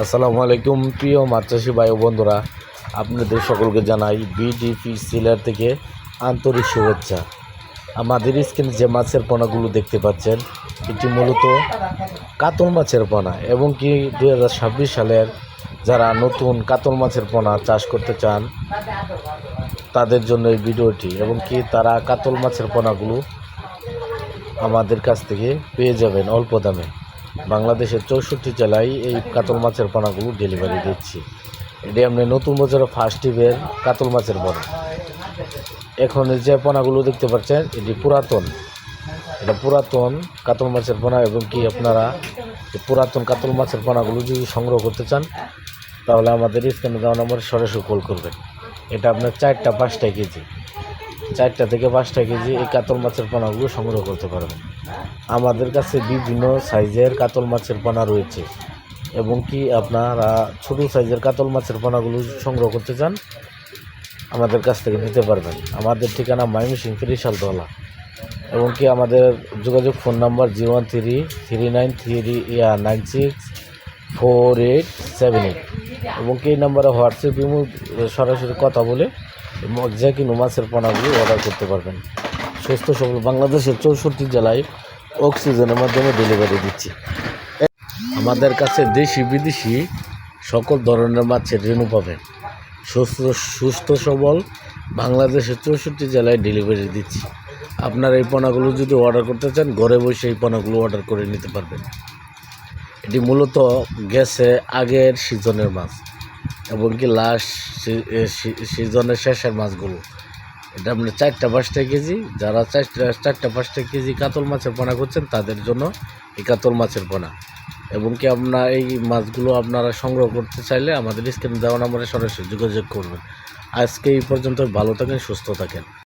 আসসালামু আলাইকুম প্রিয় মাছ চাষি ভাই ও বন্ধুরা, আপনাদের সকলকে জানাই বিডিপি সিলার থেকে আন্তরিক শুভেচ্ছা। আমাদের স্ক্রিনে যে মাছের পোনাগুলো দেখতে পাচ্ছেন, এটি মূলত কাতল মাছের পোনা এবং কি 2026 সালের যারা নতুন কাতল মাছের পোনা চাষ করতে চান তাদের জন্য এই ভিডিওটি, এবং কি তারা কাতল মাছের পোনাগুলো আমাদের কাছ থেকে পেয়ে যাবেন অল্প দামে। বাংলাদেশের 64 জেলায় এই কাতল মাছের পোনাগুলো ডেলিভারি দিচ্ছি। এটি আপনি নতুন বছরে ফার্স্ট টিপের কাতল মাছের পোনা। এখন যে পোনাগুলো দেখতে পাচ্ছেন এটি এটা পুরাতন কাতল মাছের পোনা, এবং কি আপনারা পুরাতন কাতল মাছের পোনাগুলো যদি সংগ্রহ করতে চান তাহলে আমাদের স্ক্রিনে দেওয়া নম্বরে সরাসরি কল করবেন। এটা আপনার 4টা-5টা কেজি, 4টা থেকে 5টা কেজি এই কাতল মাছের পোনাগুলো সংগ্রহ করতে পারবেন। আমাদের কাছে বিভিন্ন সাইজের কাতল মাছের পোনা রয়েছে, এবং কি আপনারা ছোটো সাইজের কাতল মাছের পোনাগুলো সংগ্রহ করতে চান আমাদের কাছ থেকে নিতে পারবেন। আমাদের ঠিকানা ময়মনসিংহ ত্রিশালতলা, এবং কি আমাদের যোগাযোগ ফোন নাম্বার 01339964878, এবং কি এই নাম্বারে হোয়াটসঅ্যাপ সরাসরি কথা বলে যে কোনো মাছের পোনাগুলো অর্ডার করতে পারবেন। সুস্থ সবল বাংলাদেশের 64 জেলায় অক্সিজেনের মাধ্যমে ডেলিভারি দিচ্ছি। আমাদের কাছে দেশি বিদেশি সকল ধরনের মাছের রেণু পাবেন। সুস্থ সবল বাংলাদেশের 64 জেলায় ডেলিভারি দিচ্ছি। আপনার এই পোনাগুলো যদি অর্ডার করতে চান, ঘরে বসে এই পোনাগুলো অর্ডার করে নিতে পারবেন। এটি মূলত গেছে আগের সিজনের মাছ, এবং কি লাস্ট সিজনের শেষের মাছগুলো। এটা আপনার 4টা-5টা কেজি, যারা 4টা-5টা কেজি কাতল মাছের পোনা করছেন তাদের জন্য এই কাতল মাছের পোনা। এবং কি আপনার এই মাছগুলো আপনারা সংগ্রহ করতে চাইলে আমাদের স্ক্রিনে দেওয়া নম্বরে সরাসরি যোগাযোগ করবেন। আজকে এই পর্যন্ত, ভালো থাকেন, সুস্থ থাকেন।